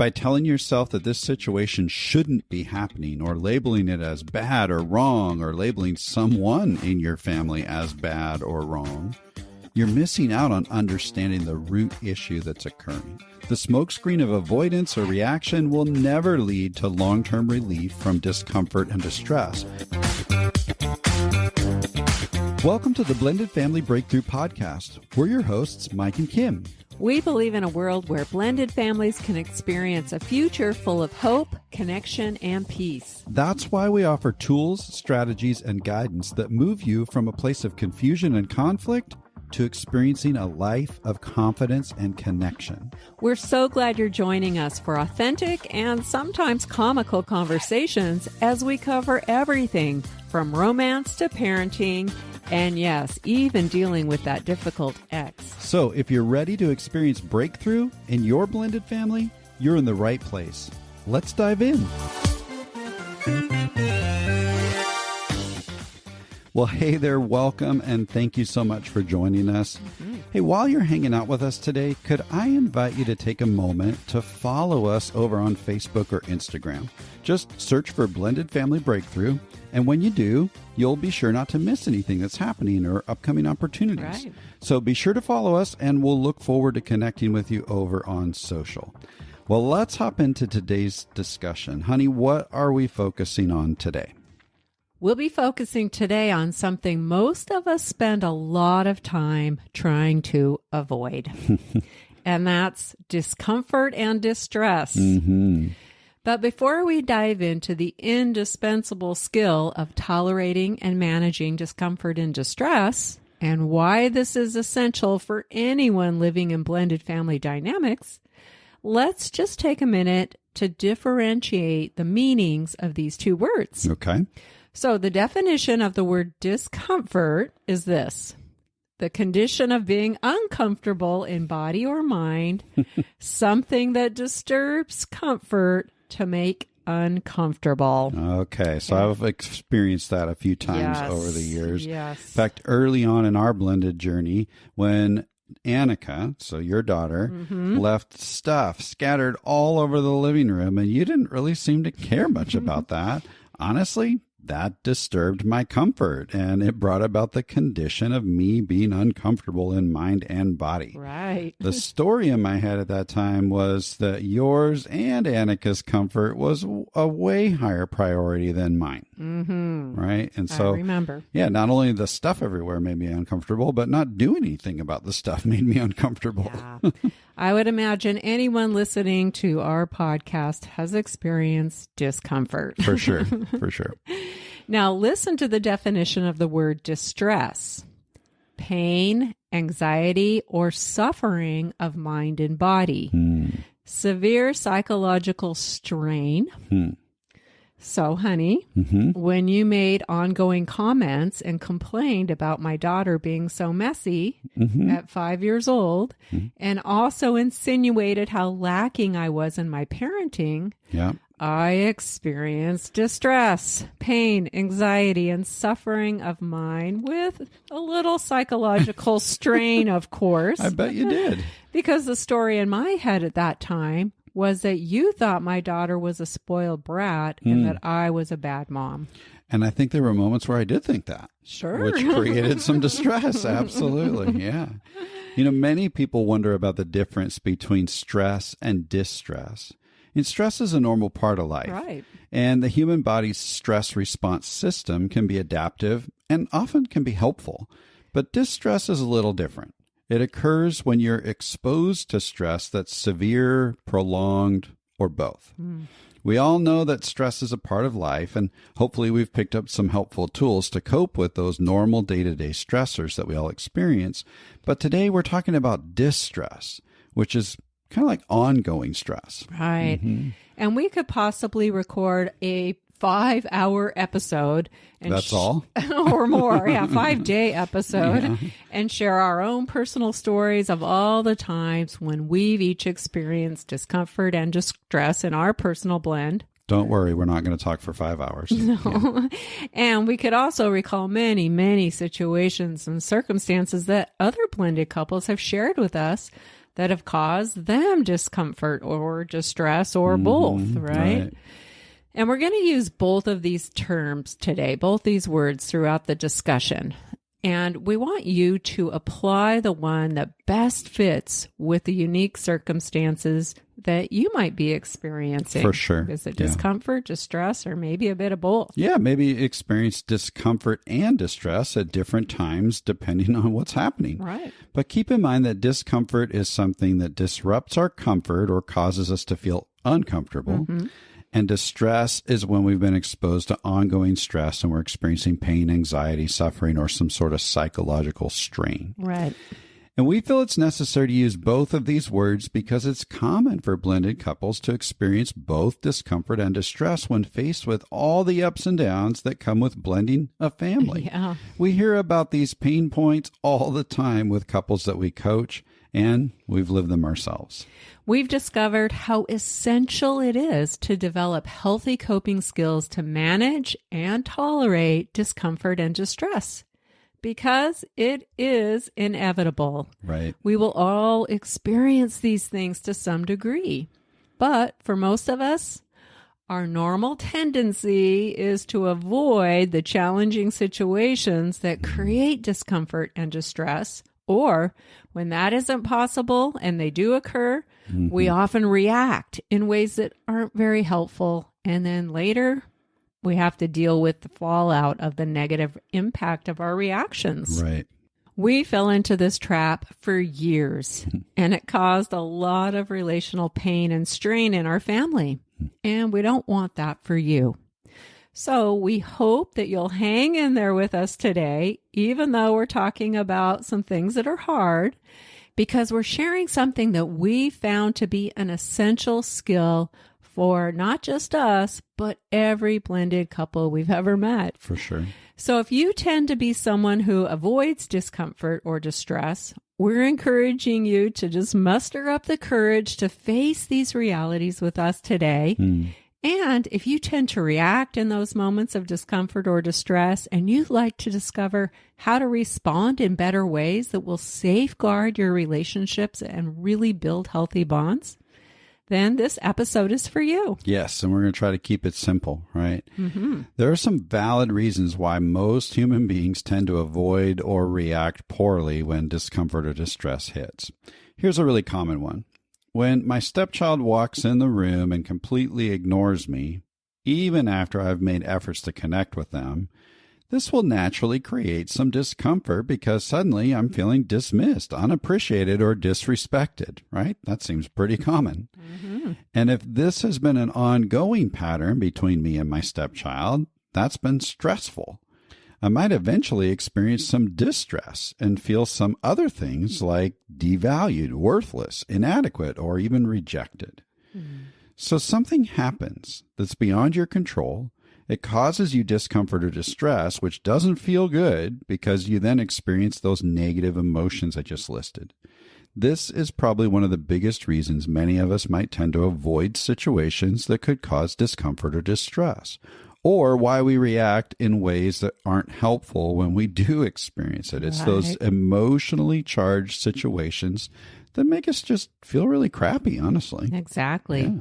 By telling yourself that this situation shouldn't be happening, or labeling it as bad or wrong, or labeling someone in your family as bad or wrong, you're missing out on understanding the root issue that's occurring. The smokescreen of avoidance or reaction will never lead to long-term relief from discomfort and distress. Welcome to the Blended Family Breakthrough Podcast. We're your hosts, Mike and Kim. We believe in a world where blended families can experience a future full of hope, connection, and peace. That's why we offer tools, strategies, and guidance that move you from a place of confusion and conflict to experiencing a life of confidence and connection. We're so glad you're joining us for authentic and sometimes comical conversations as we cover everything from romance to parenting, and yes, even dealing with that difficult ex. So if you're ready to experience breakthrough in your blended family, you're in the right place. Let's dive in. Well, hey there, welcome, and thank you so much for joining us. Hey, while you're hanging out with us today, could I invite you to take a moment to follow us over on Facebook or Instagram? Just search for Blended Family Breakthrough, and when you do, you'll be sure not to miss anything that's happening or upcoming opportunities. Right. So be sure to follow us, and we'll look forward to connecting with you over on social. Well, let's hop into today's discussion. Honey, what are we focusing on today? We'll be focusing today on something most of us spend a lot of time trying to avoid, and that's discomfort and distress. But before we dive into the indispensable skill of tolerating and managing discomfort and distress, and why this is essential for anyone living in blended family dynamics, let's just take a minute to differentiate the meanings of these two words. Okay. So the definition of the word discomfort is this: the condition of being uncomfortable in body or mind, something that disturbs comfort to make uncomfortable. Okay, so I've experienced that a few times over the years. Yes. In fact, early on in our blended journey, when Annika, so your daughter, left stuff scattered all over the living room, and you didn't really seem to care much about that. Honestly, that disturbed my comfort, and it brought about the condition of me being uncomfortable in mind and body. Right. The story in my head at that time was that yours and Annika's comfort was a way higher priority than mine. Right? And so, I remember. Yeah, not only the stuff everywhere made me uncomfortable, but not doing anything about the stuff made me uncomfortable. Yeah. I would imagine anyone listening to our podcast has experienced discomfort. For sure. For sure. Now, listen to the definition of the word distress: pain, anxiety, or suffering of mind and body. Severe psychological strain. So, honey, when you made ongoing comments and complained about my daughter being so messy at 5 years old, and also insinuated how lacking I was in my parenting, I experienced distress, pain, anxiety, and suffering of mind with a little psychological strain, of course. I bet you did. Because the story in my head at that time was that you thought my daughter was a spoiled brat and that I was a bad mom. And I think there were moments where I did think that. Sure. Which created some distress. Absolutely. Yeah. You know, many people wonder about the difference between stress and distress. And stress is a normal part of life. Right. And the human body's stress response system can be adaptive and often can be helpful. But distress is a little different. It occurs when you're exposed to stress that's severe, prolonged, or both. We all know that stress is a part of life, and hopefully we've picked up some helpful tools to cope with those normal day-to-day stressors that we all experience. But today we're talking about distress, which is kind of like ongoing stress. Right. And we could possibly record a 5-hour episode. And That's all? Or more. Yeah, 5-day episode. And share our own personal stories of all the times when we've each experienced discomfort and distress in our personal blend. Don't worry, we're not going to talk for 5 hours. No. Yeah. And we could also recall many, many situations and circumstances that other blended couples have shared with us that have caused them discomfort or distress or both, right? And we're going to use both of these terms today, both these words throughout the discussion. And we want you to apply the one that best fits with the unique circumstances that you might be experiencing. For sure. Is it discomfort, distress, or maybe a bit of both? Yeah, maybe experience discomfort and distress at different times depending on what's happening. Right. But keep in mind that discomfort is something that disrupts our comfort or causes us to feel uncomfortable. And distress is when we've been exposed to ongoing stress and we're experiencing pain, anxiety, suffering, or some sort of psychological strain. Right. And we feel it's necessary to use both of these words because it's common for blended couples to experience both discomfort and distress when faced with all the ups and downs that come with blending a family. Yeah. We hear about these pain points all the time with couples that we coach, and we've lived them ourselves. We've discovered how essential it is to develop healthy coping skills to manage and tolerate discomfort and distress because it is inevitable. Right. We will all experience these things to some degree. But for most of us, our normal tendency is to avoid the challenging situations that create discomfort and distress. Or when that isn't possible and they do occur, we often react in ways that aren't very helpful. And then later, we have to deal with the fallout of the negative impact of our reactions. Right. We fell into this trap for years, and it caused a lot of relational pain and strain in our family. And we don't want that for you. So we hope that you'll hang in there with us today, even though we're talking about some things that are hard, because we're sharing something that we found to be an essential skill for not just us, but every blended couple we've ever met. For sure. So if you tend to be someone who avoids discomfort or distress, we're encouraging you to just muster up the courage to face these realities with us today. And if you tend to react in those moments of discomfort or distress, and you'd like to discover how to respond in better ways that will safeguard your relationships and really build healthy bonds, then this episode is for you. Yes, and we're going to try to keep it simple, right? There are some valid reasons why most human beings tend to avoid or react poorly when discomfort or distress hits. Here's a really common one. When my stepchild walks in the room and completely ignores me, even after I've made efforts to connect with them, this will naturally create some discomfort because suddenly I'm feeling dismissed, unappreciated, or disrespected, right? That seems pretty common. And if this has been an ongoing pattern between me and my stepchild, that's been stressful. I might eventually experience some distress and feel some other things like devalued, worthless, inadequate, or even rejected. So something happens that's beyond your control. It causes you discomfort or distress, which doesn't feel good because you then experience those negative emotions I just listed. This is probably one of the biggest reasons many of us might tend to avoid situations that could cause discomfort or distress, or why we react in ways that aren't helpful when we do experience it. It's those emotionally charged situations that make us just feel really crappy, honestly. Exactly. Yeah.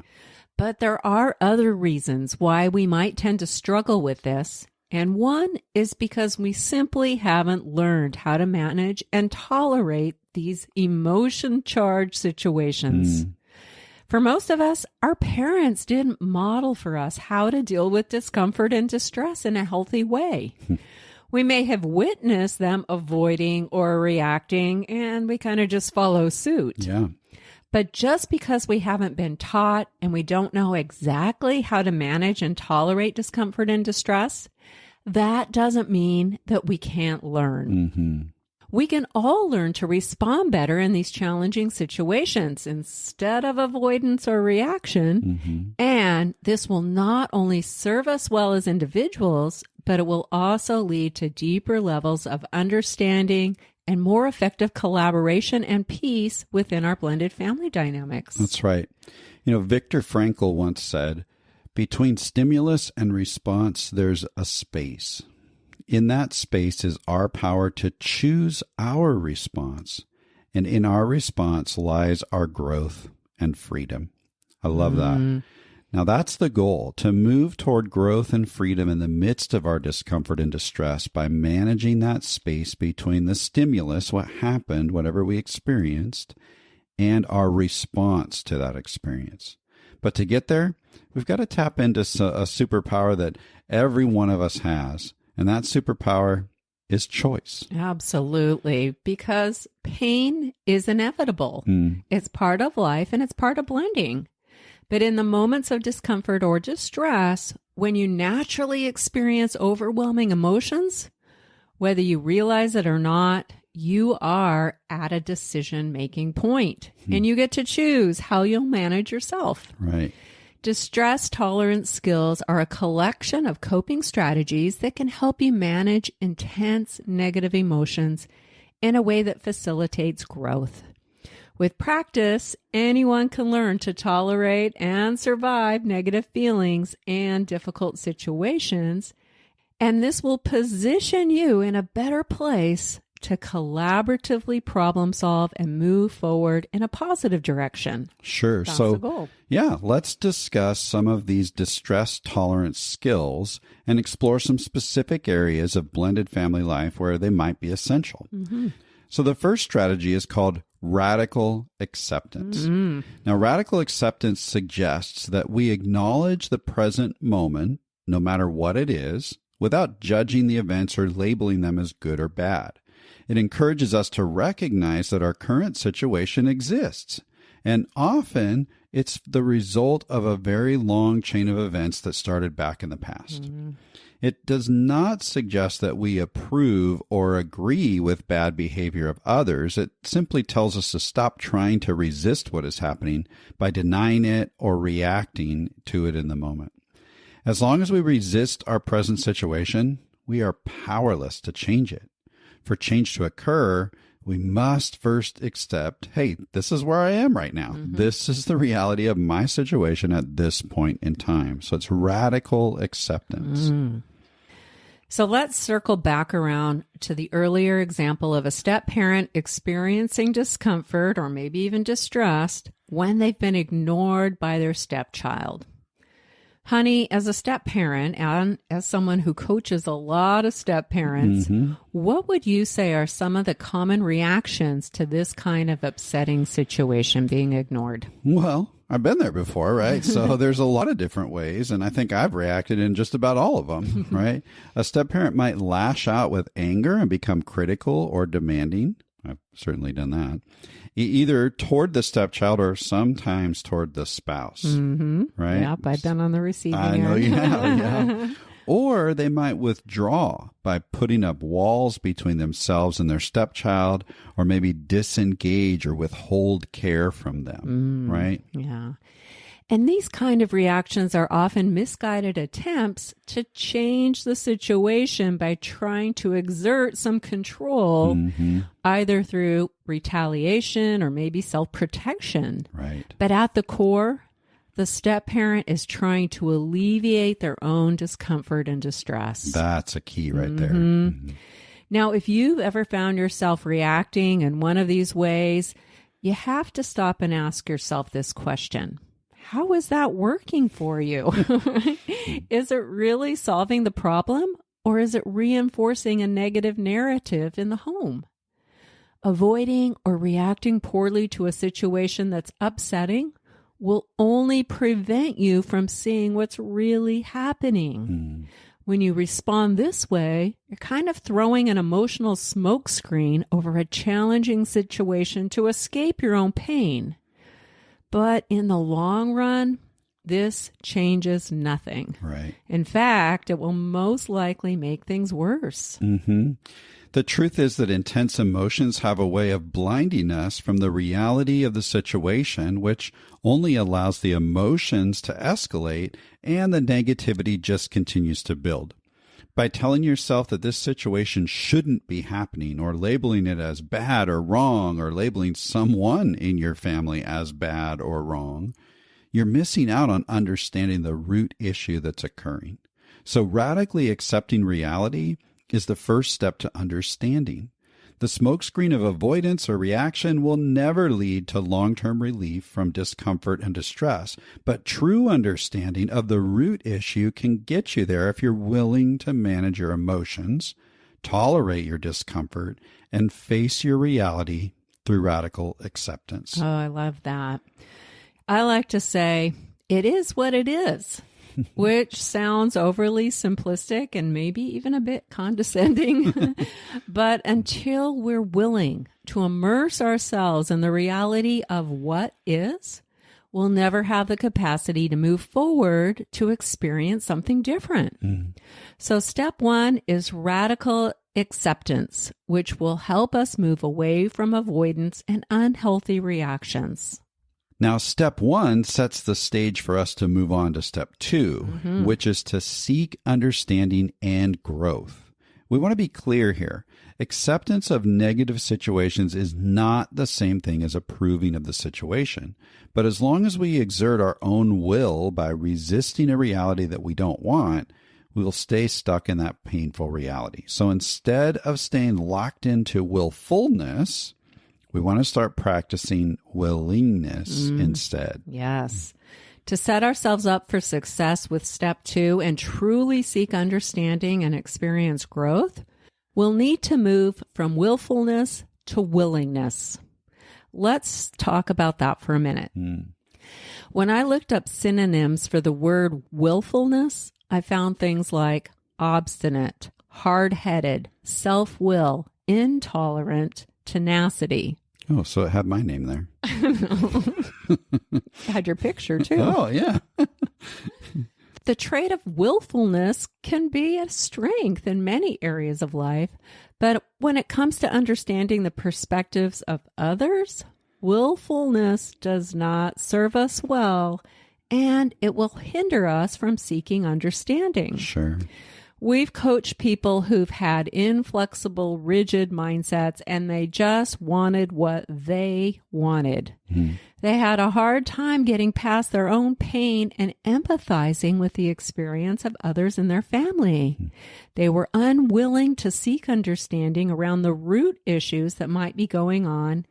But there are other reasons why we might tend to struggle with this. And one is because we simply haven't learned how to manage and tolerate these emotion-charged situations. For most of us, our parents didn't model for us how to deal with discomfort and distress in a healthy way. We may have witnessed them avoiding or reacting, and we kind of just follow suit. Yeah. But just because we haven't been taught and we don't know exactly how to manage and tolerate discomfort and distress, that doesn't mean that we can't learn. We can all learn to respond better in these challenging situations instead of avoidance or reaction. And this will not only serve us well as individuals, but it will also lead to deeper levels of understanding and more effective collaboration and peace within our blended family dynamics. That's right. You know, Viktor Frankl once said, between stimulus and response, there's a space. In that space is our power to choose our response. And in our response lies our growth and freedom. I love that. Now, that's the goal, to move toward growth and freedom in the midst of our discomfort and distress by managing that space between the stimulus, what happened, whatever we experienced, and our response to that experience. But to get there, we've got to tap into a superpower that every one of us has, and that superpower is choice. Absolutely, because pain is inevitable. It's part of life and it's part of blending. But in the moments of discomfort or distress, when you naturally experience overwhelming emotions, whether you realize it or not, you are at a decision-making point, and you get to choose how you'll manage yourself. Right. Distress tolerance skills are a collection of coping strategies that can help you manage intense negative emotions in a way that facilitates growth. With practice, anyone can learn to tolerate and survive negative feelings and difficult situations, and this will position you in a better place to collaboratively problem solve and move forward in a positive direction. Sure. That's so, the goal. Yeah, let's discuss some of these distress tolerance skills and explore some specific areas of blended family life where they might be essential. So the first strategy is called radical acceptance. Now, radical acceptance suggests that we acknowledge the present moment, no matter what it is, without judging the events or labeling them as good or bad. It encourages us to recognize that our current situation exists, and often it's the result of a very long chain of events that started back in the past. It does not suggest that we approve or agree with bad behavior of others. It simply tells us to stop trying to resist what is happening by denying it or reacting to it in the moment. As long as we resist our present situation, we are powerless to change it. For change to occur, we must first accept, hey, this is where I am right now. This is the reality of my situation at this point in time. So it's radical acceptance. So let's circle back around to the earlier example of a step-parent experiencing discomfort or maybe even distrust when they've been ignored by their stepchild. Honey, as a step-parent and as someone who coaches a lot of step-parents, what would you say are some of the common reactions to this kind of upsetting situation being ignored? Well, I've been there before, right? So there's a lot of different ways, and I think I've reacted in just about all of them, right? A step-parent might lash out with anger and become critical or demanding. I've certainly done that. Either toward the stepchild or sometimes toward the spouse, right? Yep, I've been on the receiving end. I know you have, yeah. Or they might withdraw by putting up walls between themselves and their stepchild, or maybe disengage or withhold care from them, right? Yeah. And these kind of reactions are often misguided attempts to change the situation by trying to exert some control, either through retaliation or maybe self-protection. Right. But at the core, the step-parent is trying to alleviate their own discomfort and distress. That's a key right there. Now, if you've ever found yourself reacting in one of these ways, you have to stop and ask yourself this question. How is that working for you? Is it really solving the problem, or is it reinforcing a negative narrative in the home? Avoiding or reacting poorly to a situation that's upsetting will only prevent you from seeing what's really happening. When you respond this way, you're kind of throwing an emotional smokescreen over a challenging situation to escape your own pain. But in the long run, this changes nothing. Right. In fact, it will most likely make things worse. The truth is that intense emotions have a way of blinding us from the reality of the situation, which only allows the emotions to escalate and the negativity just continues to build. By telling yourself that this situation shouldn't be happening, or labeling it as bad or wrong, or labeling someone in your family as bad or wrong, you're missing out on understanding the root issue that's occurring. So radically accepting reality is the first step to understanding. The smokescreen of avoidance or reaction will never lead to long-term relief from discomfort and distress, but true understanding of the root issue can get you there if you're willing to manage your emotions, tolerate your discomfort, and face your reality through radical acceptance. Oh, I love that. I like to say, it is what it is, which sounds overly simplistic and maybe even a bit condescending. But until we're willing to immerse ourselves in the reality of what is, we'll never have the capacity to move forward to experience something different. So step one is radical acceptance, which will help us move away from avoidance and unhealthy reactions. Now, step one sets the stage for us to move on to step two, which is to seek understanding and growth. We want to be clear here. Acceptance of negative situations is not the same thing as approving of the situation. But as long as we exert our own will by resisting a reality that we don't want, we will stay stuck in that painful reality. So instead of staying locked into willfulness, we want to start practicing willingness instead. Yes. To set ourselves up for success with step two and truly seek understanding and experience growth, we'll need to move from willfulness to willingness. Let's talk about that for a minute. When I looked up synonyms for the word willfulness, I found things like obstinate, hard-headed, self-will, intolerant, tenacity. Oh, so it had my name there. Had your picture too. Oh, yeah. The trait of willfulness can be a strength in many areas of life, but when it comes to understanding the perspectives of others, willfulness does not serve us well, and it will hinder us from seeking understanding. Sure. We've coached people who've had inflexible, rigid mindsets, and they just wanted what they wanted. They had a hard time getting past their own pain and empathizing with the experience of others in their family. They were unwilling to seek understanding around the root issues that might be going on,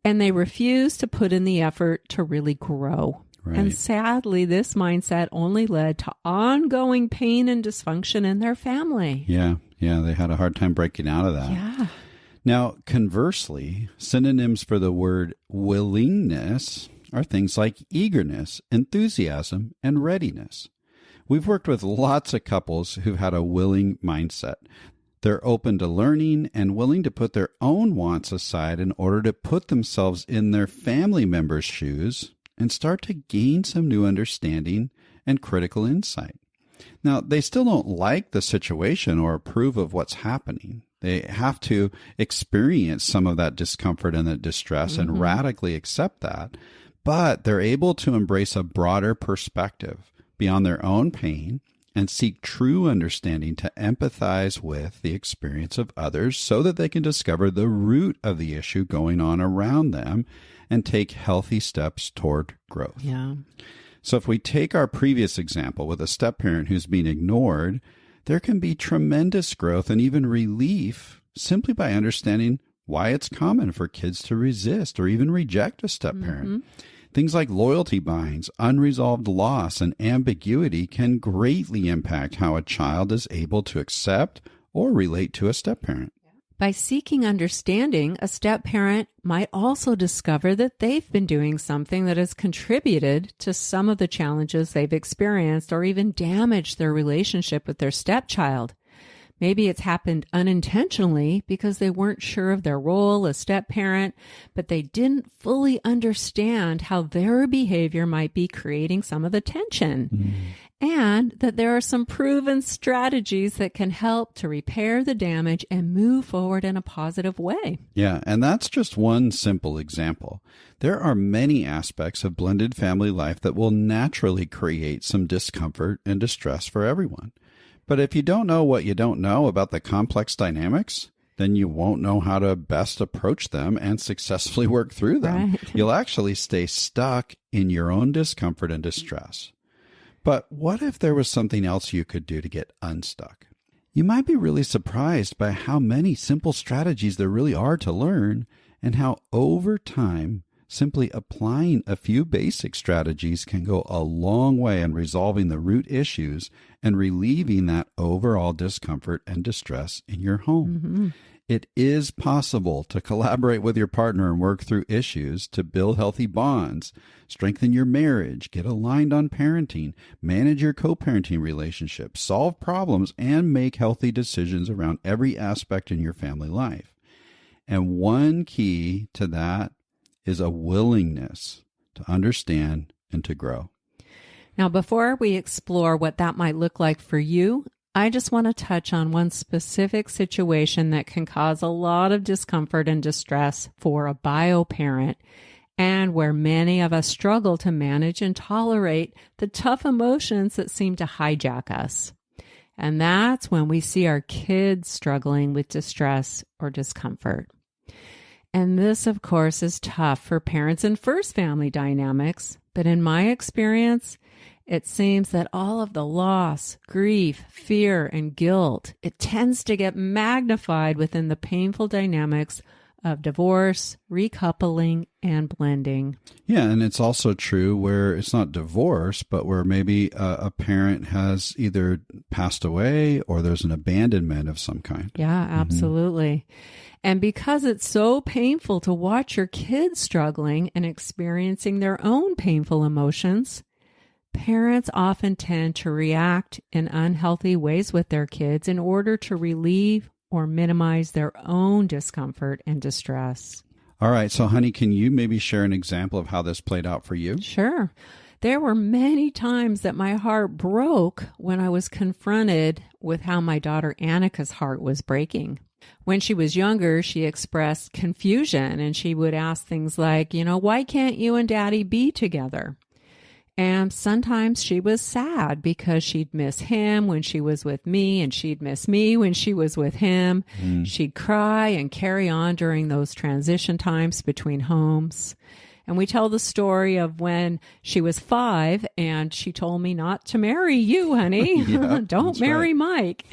and they refused to put in the effort to really grow. Right. And sadly, this mindset only led to ongoing pain and dysfunction in their family. Yeah, they had a hard time breaking out of that. Yeah. Now, conversely, synonyms for the word willingness are things like eagerness, enthusiasm, and readiness. We've worked with lots of couples who've had a willing mindset. They're open to learning and willing to put their own wants aside in order to put themselves in their family members' shoes and start to gain some new understanding and critical insight. Now, they still don't like the situation or approve of what's happening. They have to experience some of that discomfort and that distress and radically accept that. But they're able to embrace a broader perspective beyond their own pain and seek true understanding to empathize with the experience of others so that they can discover the root of the issue going on around them and take healthy steps toward growth. Yeah. So if we take our previous example with a step-parent who's being ignored, there can be tremendous growth and even relief simply by understanding why it's common for kids to resist or even reject a step-parent. Things like loyalty binds, unresolved loss, and ambiguity can greatly impact how a child is able to accept or relate to a step-parent. By seeking understanding, a step-parent might also discover that they've been doing something that has contributed to some of the challenges they've experienced or even damaged their relationship with their stepchild. Maybe it's happened unintentionally because they weren't sure of their role as step-parent, but they didn't fully understand how their behavior might be creating some of the tension. And that there are some proven strategies that can help to repair the damage and move forward in a positive way. Yeah, and that's just one simple example. There are many aspects of blended family life that will naturally create some discomfort and distress for everyone. But if you don't know what you don't know about the complex dynamics, then you won't know how to best approach them and successfully work through them. Right. You'll actually stay stuck in your own discomfort and distress. But what if there was something else you could do to get unstuck? You might be really surprised by how many simple strategies there really are to learn, and how over time, simply applying a few basic strategies can go a long way in resolving the root issues and relieving that overall discomfort and distress in your home. Mm-hmm. It is possible to collaborate with your partner and work through issues to build healthy bonds, strengthen your marriage, get aligned on parenting, manage your co-parenting relationship, solve problems, and make healthy decisions around every aspect in your family life. And one key to that is a willingness to understand and to grow. Now, before we explore what that might look like for you, I just want to touch on one specific situation that can cause a lot of discomfort and distress for a bio parent, and where many of us struggle to manage and tolerate the tough emotions that seem to hijack us. And that's when we see our kids struggling with distress or discomfort. And this, of course, is tough for parents in first family dynamics, but in my experience, it seems that all of the loss, grief, fear, and guilt, it tends to get magnified within the painful dynamics of divorce, recoupling, and blending. Yeah, and it's also true where it's not divorce, but where maybe a parent has either passed away or there's an abandonment of some kind. Yeah, absolutely. And because it's so painful to watch your kids struggling and experiencing their own painful emotions, parents often tend to react in unhealthy ways with their kids in order to relieve or minimize their own discomfort and distress. All right. So, honey, can you maybe share an example of how this played out for you? Sure. There were many times that my heart broke when I was confronted with how my daughter Annika's heart was breaking. When she was younger, she expressed confusion, and she would ask things like, why can't you and Daddy be together? And sometimes she was sad because she'd miss him when she was with me, and she'd miss me when she was with him. She'd cry and carry on during those transition times between homes. And we tell the story of when she was 5 and she told me not to marry you, honey. Yeah, Don't marry right. Mike.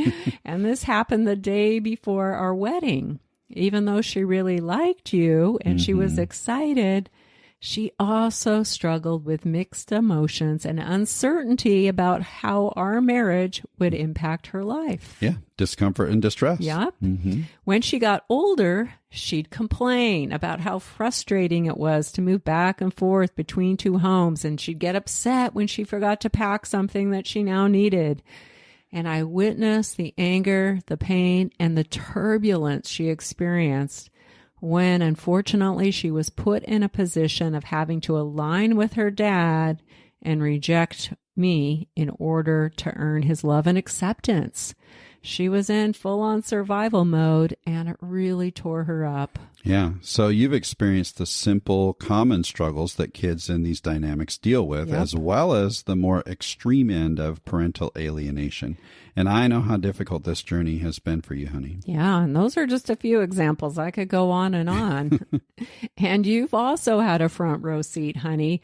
And this happened the day before our wedding. Even though she really liked you and she was excited, she also struggled with mixed emotions and uncertainty about how our marriage would impact her life. Yeah, discomfort and distress. Yeah. When she got older, she'd complain about how frustrating it was to move back and forth between two homes, and she'd get upset when she forgot to pack something that she now needed. And I witnessed the anger, the pain, and the turbulence she experienced when, unfortunately, she was put in a position of having to align with her dad and reject me in order to earn his love and acceptance. She was in full-on survival mode, and it really tore her up. Yeah. So you've experienced the simple, common struggles that kids in these dynamics deal with, as well as the more extreme end of parental alienation. And I know how difficult this journey has been for you, honey. Yeah, and those are just a few examples. I could go on and on. And you've also had a front row seat, honey,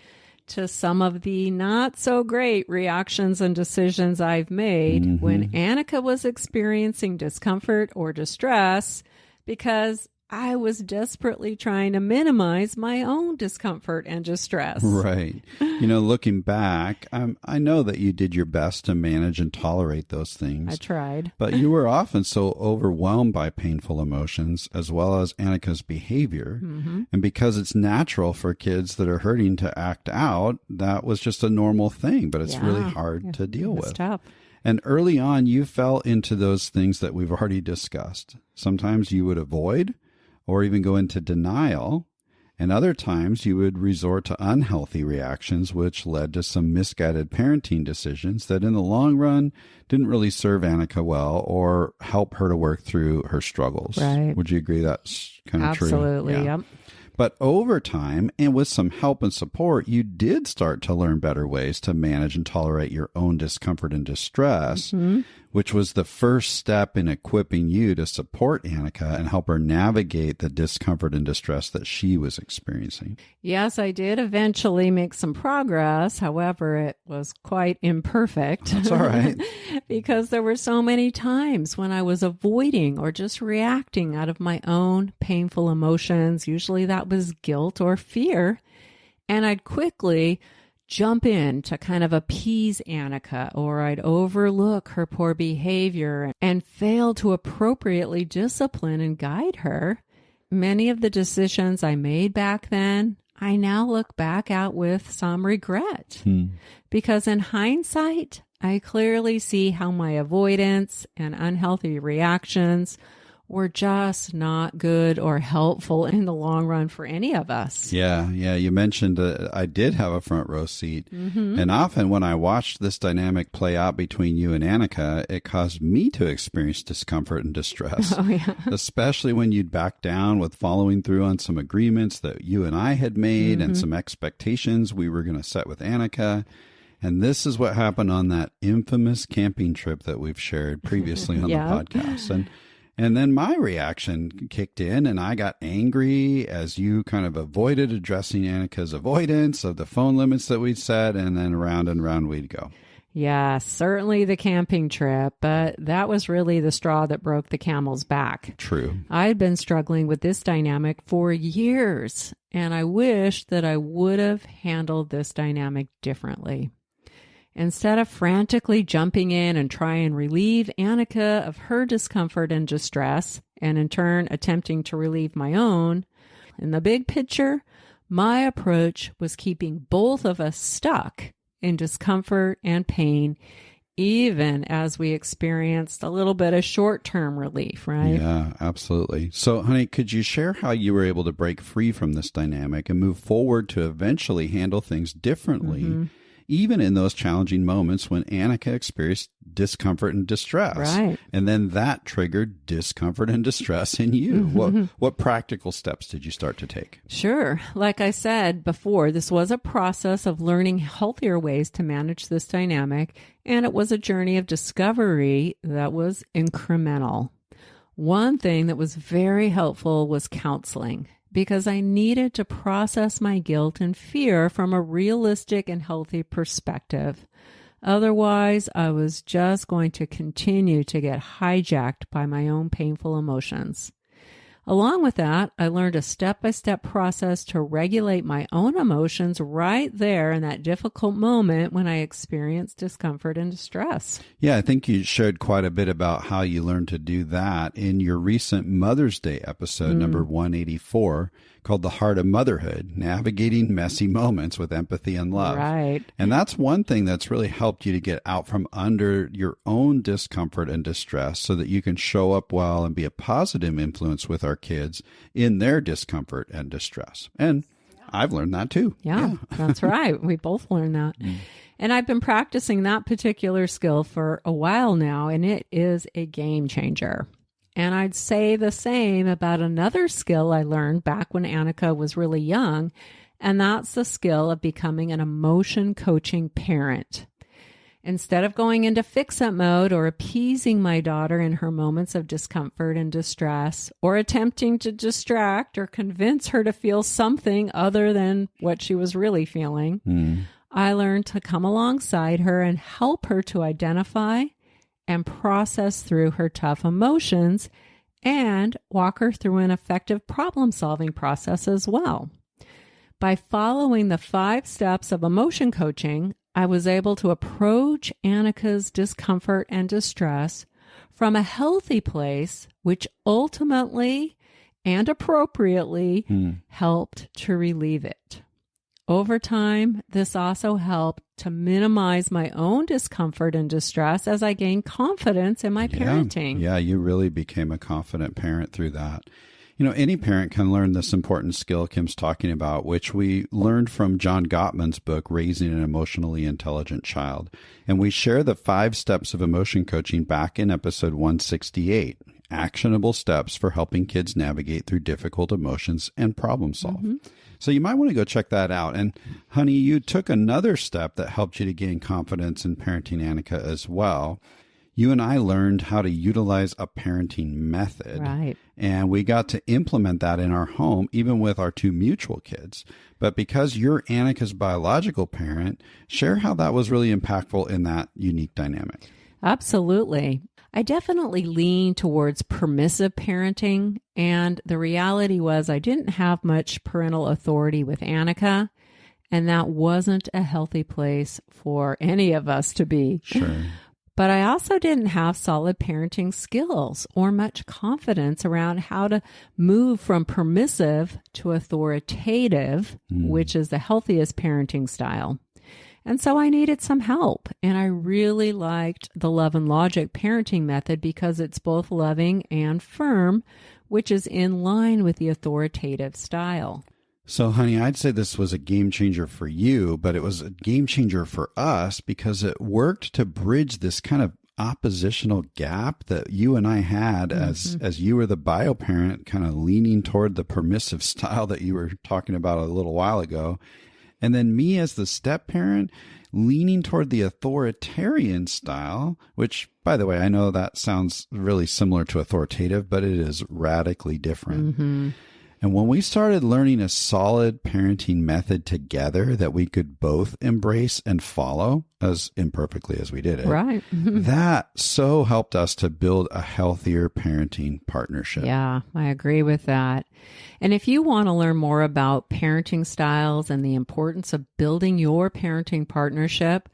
to some of the not so great reactions and decisions I've made when Annika was experiencing discomfort or distress because I was desperately trying to minimize my own discomfort and distress. Right. Looking back, I know that you did your best to manage and tolerate those things. I tried. But you were often so overwhelmed by painful emotions as well as Annika's behavior. And because it's natural for kids that are hurting to act out, that was just a normal thing, but it's really hard to deal with. Tough. And early on, you fell into those things that we've already discussed. Sometimes you would avoid or even go into denial. And other times you would resort to unhealthy reactions, which led to some misguided parenting decisions that in the long run didn't really serve Annika well or help her to work through her struggles. Right. Would you agree that's kind of true? Absolutely, yep. But over time, and with some help and support, you did start to learn better ways to manage and tolerate your own discomfort and distress, which was the first step in equipping you to support Annika and help her navigate the discomfort and distress that she was experiencing. Yes, I did eventually make some progress. However, it was quite imperfect. That's all right. Because there were so many times when I was avoiding or just reacting out of my own painful emotions. Usually that was guilt or fear. And I'd quickly jump in to kind of appease Annika, or I'd overlook her poor behavior and fail to appropriately discipline and guide her. Many of the decisions I made back then, I now look back at with some regret. Because in hindsight, I clearly see how my avoidance and unhealthy reactions were just not good or helpful in the long run for any of us. Yeah. You mentioned I did have a front row seat. And often when I watched this dynamic play out between you and Annika, it caused me to experience discomfort and distress. Oh, yeah. Especially when you'd back down with following through on some agreements that you and I had made and some expectations we were going to set with Annika. And this is what happened on that infamous camping trip that we've shared previously on the podcast. And then my reaction kicked in and I got angry as you kind of avoided addressing Annika's avoidance of the phone limits that we'd set, and then round and round we'd go. Yeah, certainly the camping trip, but that was really the straw that broke the camel's back. True. I'd been struggling with this dynamic for years, and I wish that I would have handled this dynamic differently. Instead of frantically jumping in and trying to relieve Annika of her discomfort and distress, and in turn attempting to relieve my own, in the big picture, my approach was keeping both of us stuck in discomfort and pain, even as we experienced a little bit of short-term relief, right? Yeah, absolutely. So, honey, could you share how you were able to break free from this dynamic and move forward to eventually handle things differently? Even in those challenging moments when Annika experienced discomfort and distress. Right. And then that triggered discomfort and distress in you. What practical steps did you start to take? Sure. Like I said before, this was a process of learning healthier ways to manage this dynamic, and it was a journey of discovery that was incremental. One thing that was very helpful was counseling, because I needed to process my guilt and fear from a realistic and healthy perspective. Otherwise, I was just going to continue to get hijacked by my own painful emotions. Along with that, I learned a step-by-step process to regulate my own emotions right there in that difficult moment when I experienced discomfort and distress. Yeah, I think you shared quite a bit about how you learned to do that in your recent Mother's Day episode, number 184, called The Heart of Motherhood, Navigating Messy Moments with Empathy and Love. Right. And that's one thing that's really helped you to get out from under your own discomfort and distress so that you can show up well and be a positive influence with our kids in their discomfort and distress. And I've learned that too. Yeah. That's right. We both learned that. And I've been practicing that particular skill for a while now, and it is a game changer. And I'd say the same about another skill I learned back when Annika was really young, and that's the skill of becoming an emotion coaching parent. Instead of going into fix-it mode or appeasing my daughter in her moments of discomfort and distress, or attempting to distract or convince her to feel something other than what she was really feeling, I learned to come alongside her and help her to identify and process through her tough emotions and walk her through an effective problem-solving process as well. By following the 5 steps of emotion coaching, I was able to approach Annika's discomfort and distress from a healthy place, which ultimately and appropriately helped to relieve it. Over time, this also helped to minimize my own discomfort and distress as I gained confidence in my parenting. Yeah, you really became a confident parent through that. You know, any parent can learn this important skill Kim's talking about, which we learned from John Gottman's book, Raising an Emotionally Intelligent Child. And we share the 5 steps of emotion coaching back in episode 168, actionable steps for helping kids navigate through difficult emotions and problem solve. So you might want to go check that out. And honey, you took another step that helped you to gain confidence in parenting Annika as well. You and I learned how to utilize a parenting method. Right. And we got to implement that in our home, even with our two mutual kids. But because you're Annika's biological parent, share how that was really impactful in that unique dynamic. Absolutely. I definitely lean towards permissive parenting. And the reality was I didn't have much parental authority with Annika. And that wasn't a healthy place for any of us to be. Sure. But I also didn't have solid parenting skills or much confidence around how to move from permissive to authoritative, which is the healthiest parenting style. And so I needed some help. And I really liked the Love and Logic parenting method because it's both loving and firm, which is in line with the authoritative style. So, honey, I'd say this was a game changer for you, but it was a game changer for us because it worked to bridge this kind of oppositional gap that you and I had as you were the bio parent, kind of leaning toward the permissive style that you were talking about a little while ago. And then me as the step parent leaning toward the authoritarian style, which, by the way, I know that sounds really similar to authoritative, but it is radically different. Mm-hmm. And when we started learning a solid parenting method together that we could both embrace and follow, as imperfectly as we did it, right. that so helped us to build a healthier parenting partnership. Yeah, I agree with that. And if you want to learn more about parenting styles and the importance of building your parenting partnership,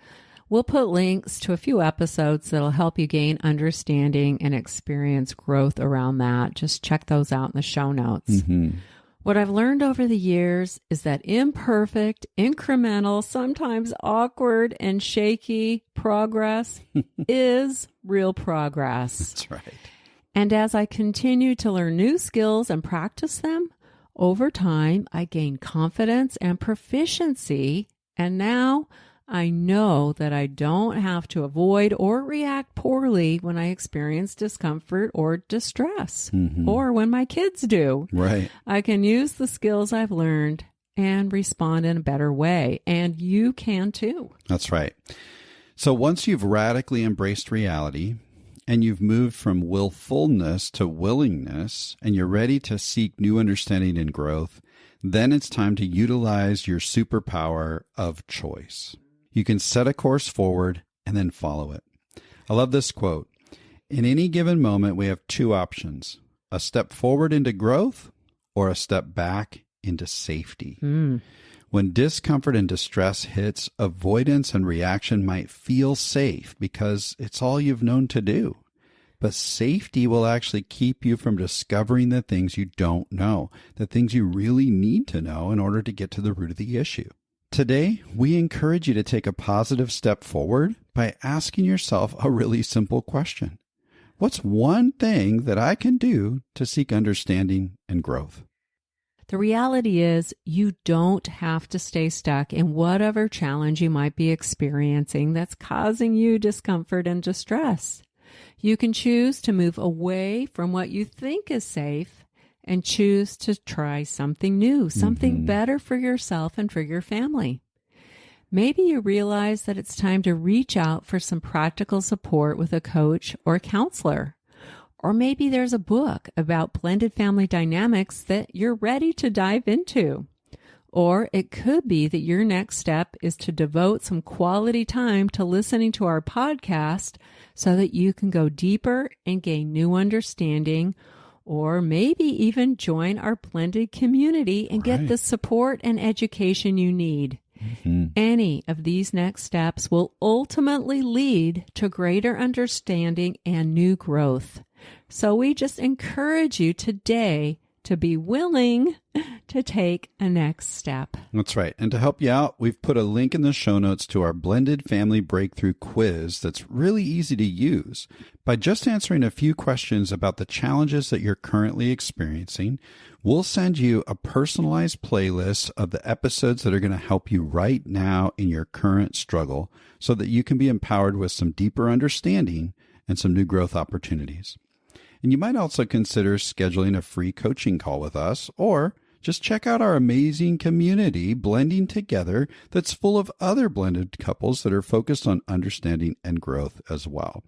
we'll put links to a few episodes that'll help you gain understanding and experience growth around that. Just check those out in the show notes. Mm-hmm. What I've learned over the years is that imperfect, incremental, sometimes awkward and shaky progress is real progress. That's right. And as I continue to learn new skills and practice them, over time, I gain confidence and proficiency. And now I know that I don't have to avoid or react poorly when I experience discomfort or distress, or when my kids do. Right. I can use the skills I've learned and respond in a better way. And you can too. That's right. So once you've radically embraced reality and you've moved from willfulness to willingness, and you're ready to seek new understanding and growth, then it's time to utilize your superpower of choice. You can set a course forward and then follow it. I love this quote. In any given moment, we have two options: a step forward into growth or a step back into safety. When discomfort and distress hits, avoidance and reaction might feel safe because it's all you've known to do. But safety will actually keep you from discovering the things you don't know, the things you really need to know in order to get to the root of the issue. Today, we encourage you to take a positive step forward by asking yourself a really simple question. What's one thing that I can do to seek understanding and growth? The reality is you don't have to stay stuck in whatever challenge you might be experiencing that's causing you discomfort and distress. You can choose to move away from what you think is safe and choose to try something new, something better for yourself and for your family. Maybe you realize that it's time to reach out for some practical support with a coach or a counselor. Or maybe there's a book about blended family dynamics that you're ready to dive into. Or it could be that your next step is to devote some quality time to listening to our podcast so that you can go deeper and gain new understanding, or maybe even join our blended community and get the support and education you need. Any of these next steps will ultimately lead to greater understanding and new growth. So we just encourage you today to be willing to take a next step. That's right. And to help you out, we've put a link in the show notes to our Blended Family Breakthrough Quiz that's really easy to use. By just answering a few questions about the challenges that you're currently experiencing, we'll send you a personalized playlist of the episodes that are going to help you right now in your current struggle so that you can be empowered with some deeper understanding and some new growth opportunities. And you might also consider scheduling a free coaching call with us, or just check out our amazing community, Blending Together, that's full of other blended couples that are focused on understanding and growth as well.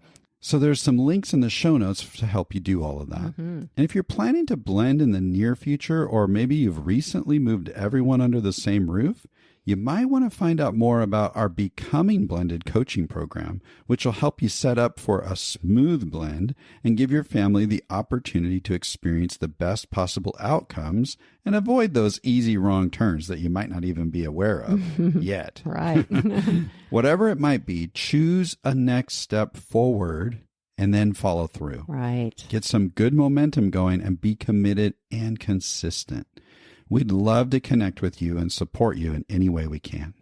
So there's some links in the show notes to help you do all of that. And if you're planning to blend in the near future, or maybe you've recently moved everyone under the same roof, you might want to find out more about our Becoming Blended coaching program, which will help you set up for a smooth blend and give your family the opportunity to experience the best possible outcomes and avoid those easy wrong turns that you might not even be aware of yet. Right. Whatever it might be, choose a next step forward and then follow through. Right. Get some good momentum going and be committed and consistent. We'd love to connect with you and support you in any way we can.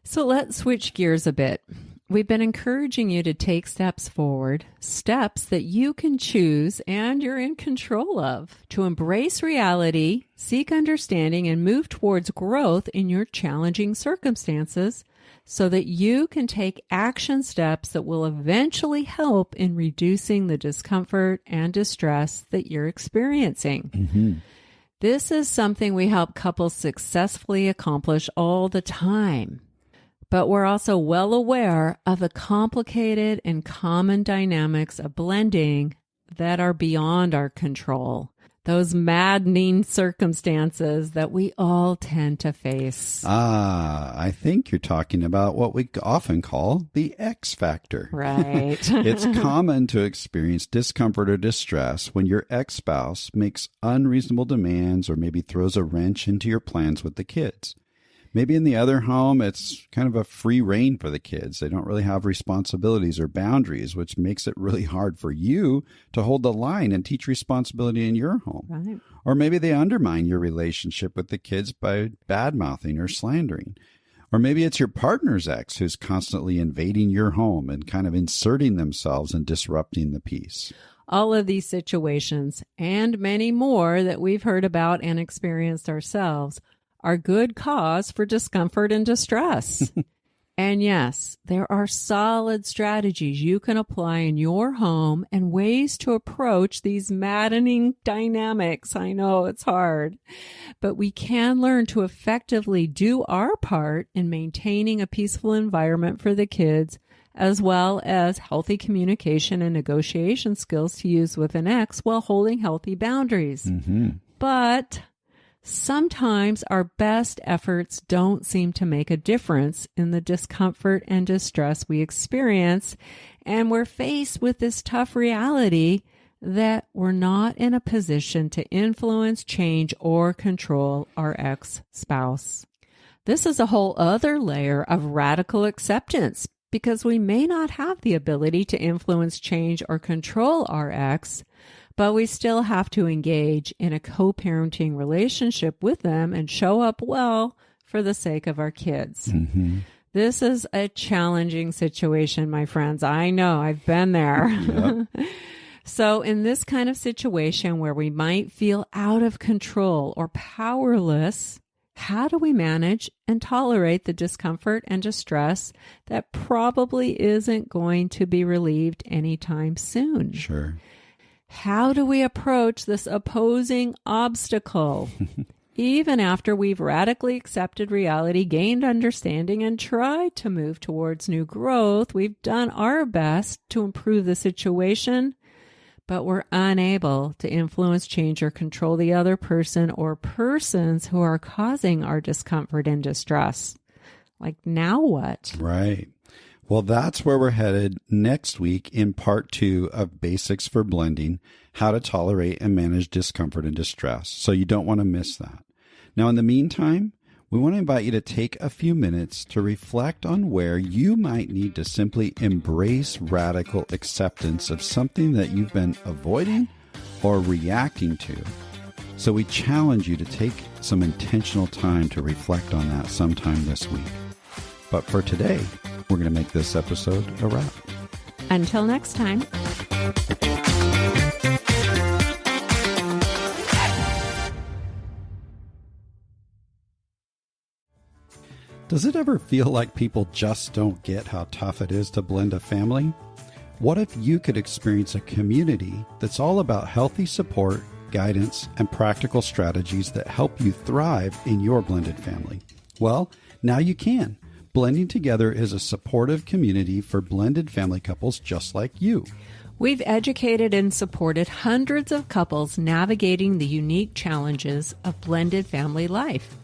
So let's switch gears a bit. We've been encouraging you to take steps forward, steps that you can choose and you're in control of, to embrace reality, seek understanding, and move towards growth in your challenging circumstances so that you can take action steps that will eventually help in reducing the discomfort and distress that you're experiencing. This is something we help couples successfully accomplish all the time. But we're also well aware of the complicated and common dynamics of blending that are beyond our control. Those maddening circumstances that we all tend to face. I think you're talking about what we often call the X factor. Right. It's common to experience discomfort or distress when your ex-spouse makes unreasonable demands or maybe throws a wrench into your plans with the kids. Maybe in the other home, it's kind of a free rein for the kids. They don't really have responsibilities or boundaries, which makes it really hard for you to hold the line and teach responsibility in your home. Right. Or maybe they undermine your relationship with the kids by bad-mouthing or slandering. Or maybe it's your partner's ex who's constantly invading your home and kind of inserting themselves and disrupting the peace. All of these situations and many more that we've heard about and experienced ourselves are good cause for discomfort and distress. And yes, there are solid strategies you can apply in your home and ways to approach these maddening dynamics. I know it's hard, but we can learn to effectively do our part in maintaining a peaceful environment for the kids, as well as healthy communication and negotiation skills to use with an ex while holding healthy boundaries. But sometimes our best efforts don't seem to make a difference in the discomfort and distress we experience, and we're faced with this tough reality that we're not in a position to influence, change, or control our ex-spouse. This is a whole other layer of radical acceptance because we may not have the ability to influence, change, or control our ex, but we still have to engage in a co-parenting relationship with them and show up well for the sake of our kids. This is a challenging situation, my friends. I know, I've been there. So in this kind of situation where we might feel out of control or powerless, how do we manage and tolerate the discomfort and distress that probably isn't going to be relieved anytime soon? Sure. How do we approach this opposing obstacle? Even after we've radically accepted reality, gained understanding, and tried to move towards new growth, we've done our best to improve the situation, but we're unable to influence, change, or control the other person or persons who are causing our discomfort and distress. Like, now what? Right. Well, that's where we're headed next week in part 2 of Basics for Blending, how to tolerate and manage discomfort and distress. So you don't want to miss that. Now, in the meantime, we want to invite you to take a few minutes to reflect on where you might need to simply embrace radical acceptance of something that you've been avoiding or reacting to. So we challenge you to take some intentional time to reflect on that sometime this week. But for today, we're going to make this episode a wrap. Until next time. Does it ever feel like people just don't get how tough it is to blend a family? What if you could experience a community that's all about healthy support, guidance, and practical strategies that help you thrive in your blended family? Well, now you can. Blending Together is a supportive community for blended family couples just like you. We've educated and supported hundreds of couples navigating the unique challenges of blended family life.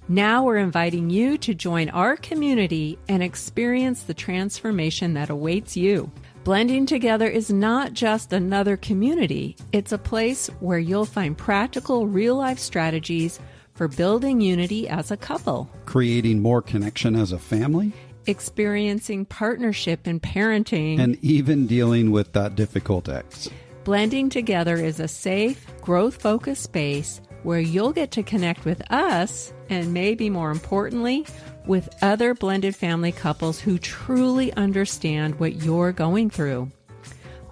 Now we're inviting you to join our community and experience the transformation that awaits you. Blending Together is not just another community. It's a place where you'll find practical, real-life strategies for building unity as a couple, creating more connection as a family, experiencing partnership in parenting, and even dealing with that difficult ex. Blending Together is a safe, growth-focused space where you'll get to connect with us and maybe more importantly, with other blended family couples who truly understand what you're going through.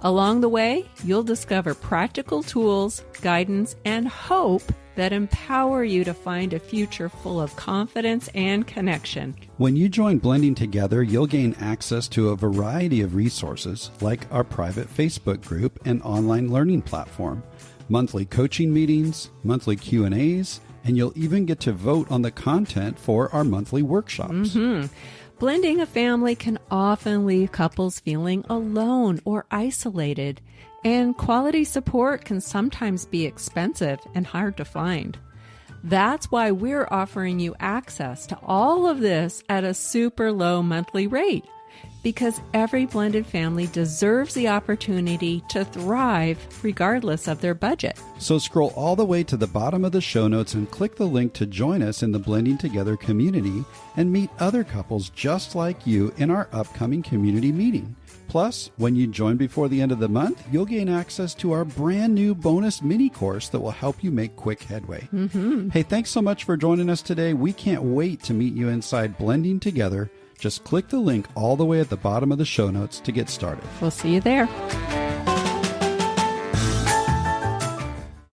Along the way, you'll discover practical tools, guidance, and hope that empower you to find a future full of confidence and connection. When you join Blending Together, you'll gain access to a variety of resources like our private Facebook group and online learning platform, monthly coaching meetings, monthly Q&As, and you'll even get to vote on the content for our monthly workshops. Blending a family can often leave couples feeling alone or isolated, and quality support can sometimes be expensive and hard to find. That's why we're offering you access to all of this at a super low monthly rate, because every blended family deserves the opportunity to thrive regardless of their budget. So scroll all the way to the bottom of the show notes and click the link to join us in the Blending Together community and meet other couples just like you in our upcoming community meeting. Plus, when you join before the end of the month, you'll gain access to our brand new bonus mini course that will help you make quick headway. Hey, thanks so much for joining us today. We can't wait to meet you inside Blending Together. Just click the link all the way at the bottom of the show notes to get started. We'll see you there.